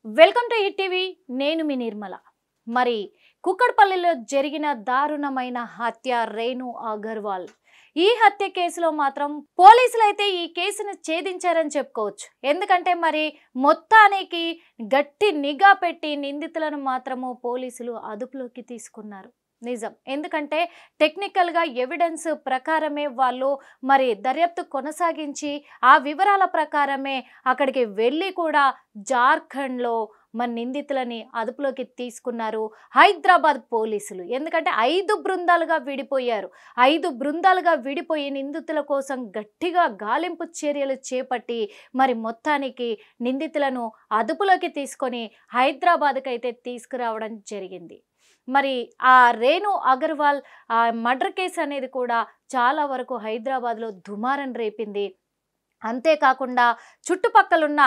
Welcome to hit TV. నేను మీ నిర్మల. మరి కుక్కడపల్లిలో జరిగిన దారుణమైన హత్య రేణు అగర్వాల్. ఈ హత్య కేసులో మాత్రం పోలీసులు అయితే ఈ కేసును ఛేదించారని చెప్పుకోవచ్చు. ఎందుకంటే మరి మొత్తానికి గట్టి నిఘా పెట్టి నిందితులను మాత్రము పోలీసులు అదుపులోకి తీసుకున్నారు. నిజం. ఎందుకంటే టెక్నికల్గా ఎవిడెన్స్ ప్రకారమే వాళ్ళు మరి దర్యాప్తు కొనసాగించి ఆ వివరాల ప్రకారమే అక్కడికి వెళ్ళి కూడా జార్ఖండ్లో మన నిందితులని అదుపులోకి తీసుకున్నారు హైదరాబాద్ పోలీసులు. ఎందుకంటే 5 బృందాలుగా విడిపోయారు. 5 బృందాలుగా విడిపోయి నిందితుల కోసం గట్టిగా గాలింపు చర్యలు చేపట్టి మరి మొత్తానికి నిందితులను అదుపులోకి తీసుకొని హైదరాబాద్కి అయితే తీసుకురావడం జరిగింది. మరి ఆ రేణు అగర్వాల్ మర్డర్ కేసు అనేది కూడా చాలా వరకు హైదరాబాద్లో దుమారం రేపింది. అంతేకాకుండా చుట్టుపక్కలున్న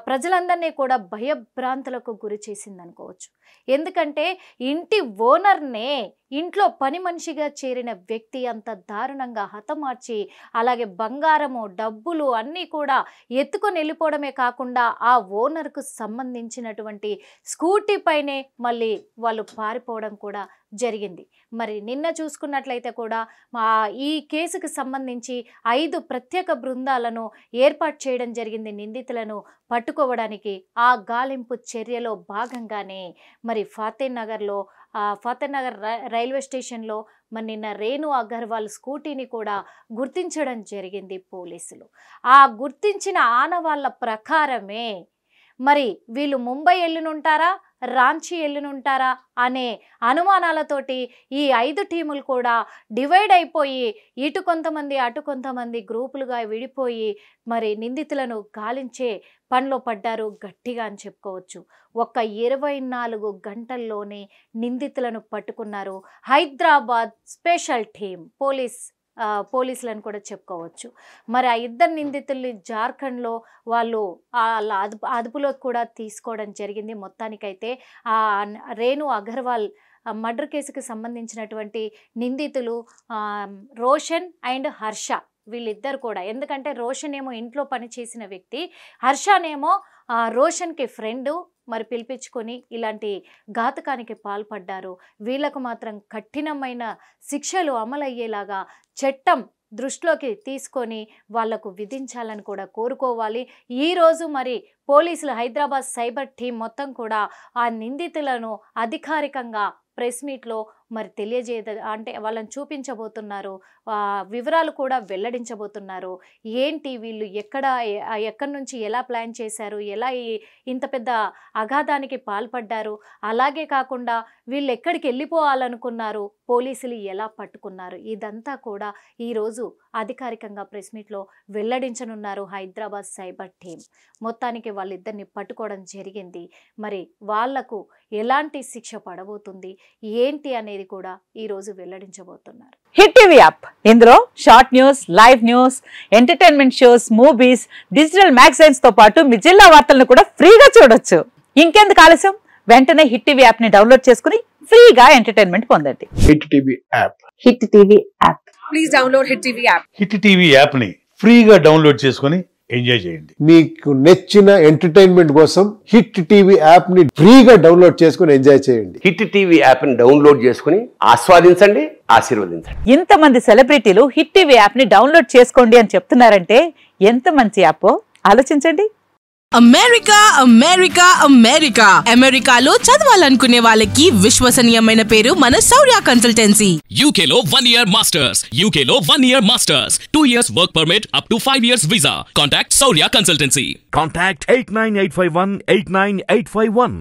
ప్రజలందరినీ కూడా భయభ్రాంతులకు గురి చేసింది అనుకోవచ్చు. ఎందుకంటే ఇంటి ఓనర్నే ఇంట్లో పని మనిషిగా చేరిన వ్యక్తి అంత దారుణంగా హతమార్చి అలాగే బంగారము డబ్బులు అన్నీ కూడా ఎత్తుకొని వెళ్ళిపోవడమే కాకుండా ఆ ఓనర్కు సంబంధించినటువంటి స్కూటీ పైనే మళ్ళీ వాళ్ళు పారిపోవడం కూడా జరిగింది. మరి నిన్న చూసుకున్నట్లయితే కూడా ఈ కేసుకు సంబంధించి 5 ప్రత్యేక బృందాలను ఏర్పాటు చేయడం జరిగింది నిందితులను పట్టుకోవడానికి. ఆ గాలింపు చర్యలో భాగంగానే మరి ఫతేనగర్ రైల్వే స్టేషన్లో మరి నిన్న రేణు అగర్వాల్ స్కూటీని కూడా గుర్తించడం జరిగింది పోలీసులు. ఆ గుర్తించిన ఆనవాళ్ళ ప్రకారమే మరి వీళ్ళు ముంబై వెళ్ళినుంటారా, రాంచీ వెళ్ళినుంటారా అనే అనుమానాలతోటి ఈ 5 టీములు కూడా డివైడ్ అయిపోయి ఇటు కొంతమంది అటు కొంతమంది గ్రూపులుగా విడిపోయి మరి నిందితులను గాలించే పనిలో పడ్డారు గట్టిగా అని చెప్పుకోవచ్చు. ఒక్క 24 గంటల్లోనే నిందితులను పట్టుకున్నారు హైదరాబాద్ స్పెషల్ టీం పోలీసులను కూడా చెప్పుకోవచ్చు. మరి ఆ 2 నిందితుల్ని జార్ఖండ్లో వాళ్ళు అదుపులోకి కూడా తీసుకోవడం జరిగింది. మొత్తానికైతే ఆ రేణు అగర్వాల్ మర్డర్ కేసుకు సంబంధించినటువంటి నిందితులు రోషన్ అండ్ హర్ష, వీళ్ళిద్దరు కూడా. ఎందుకంటే రోషన్ ఏమో ఇంట్లో పనిచేసిన వ్యక్తి, హర్షనేమో రోషన్కి ఫ్రెండు. మరి పిలిపించుకొని ఇలాంటి ఘాతకానికి పాల్పడ్డారు. వీళ్ళకు మాత్రం కఠినమైన శిక్షలు అమలయ్యేలాగా చట్టం దృష్టిలోకి తీసుకొని వాళ్లకు విధించాలని కూడా కోరుకోవాలి. ఈరోజు మరి పోలీసులు హైదరాబాద్ సైబర్ టీం మొత్తం కూడా ఆ నిందితులను అధికారికంగా ప్రెస్ మీట్లో మరి అంటే వాళ్ళని చూపించబోతున్నారు, వివరాలు కూడా వెల్లడించబోతున్నారు. ఏంటి వీళ్ళు ఎక్కడి నుంచి ఎలా ప్లాన్ చేశారు, ఎలా ఇంత పెద్ద అఘాతానికి పాల్పడ్డారు, అలాగే కాకుండా వీళ్ళు ఎక్కడికి వెళ్ళిపోవాలనుకున్నారు, పోలీసులు ఎలా పట్టుకున్నారు, ఇదంతా కూడా ఈరోజు అధికారికంగా ప్రెస్ మీట్లో వెల్లడించనున్నారు హైదరాబాద్ సైబర్ టీం. మొత్తానికి వాళ్ళిద్దరిని పట్టుకోవడం జరిగింది. మరి వాళ్లకు ఎలాంటి శిక్ష పడబోతుంది ఏంటి అనేది కూడా ఈ రోజు వెల్లడించబోతున్నారు. హిట్ టీవీ యాప్, ఇందులో short news, live news, entertainment shows, movies, digital magazines తో పాటు మీ జిల్లా వార్తలను కూడా ఫ్రీగా చూడొచ్చు. ఇంకెందుకు ఆలస్యం, వెంటనే హిట్ టీవీ యాప్ ని డౌన్లోడ్ చేసుకుని ఫ్రీగా ఎంటర్టైన్మెంట్ పొందండి. Hit TV app. Hit TV app. Please download hit TV app. Hit TV app ని ఫ్రీగా డౌన్లోడ్ చేసుకుని ఎంజాయ్ చేయండి. మీకు నచ్చిన ఎంటర్టైన్మెంట్ కోసం హిట్ టీవీ యాప్ ని ఫ్రీగా డౌన్లోడ్ చేసుకుని ఎంజాయ్ చేయండి. హిట్ టీవీ యాప్ ని డౌన్లోడ్ చేసుకుని ఆస్వాదించండి, ఆశీర్వదించండి. ఇంతమంది సెలబ్రిటీలు హిట్ టీవీ యాప్ ని డౌన్లోడ్ చేసుకోండి అని చెప్తున్నారంటే ఎంత మంచి యాప్ ఆలోచించండి. అమెరికా అమెరికా అమెరికా అమెరికాలో చదవాలనుకునే వాళ్ళకి విశ్వసనీయమైన పేరు మన శౌర్య కన్సల్టెన్సీ. UK లో 1 year masters, UK లో 1 year masters, 2 years work permit up to 5 years visa. Contact Shaurya Consultancy. Contact 89851 89851.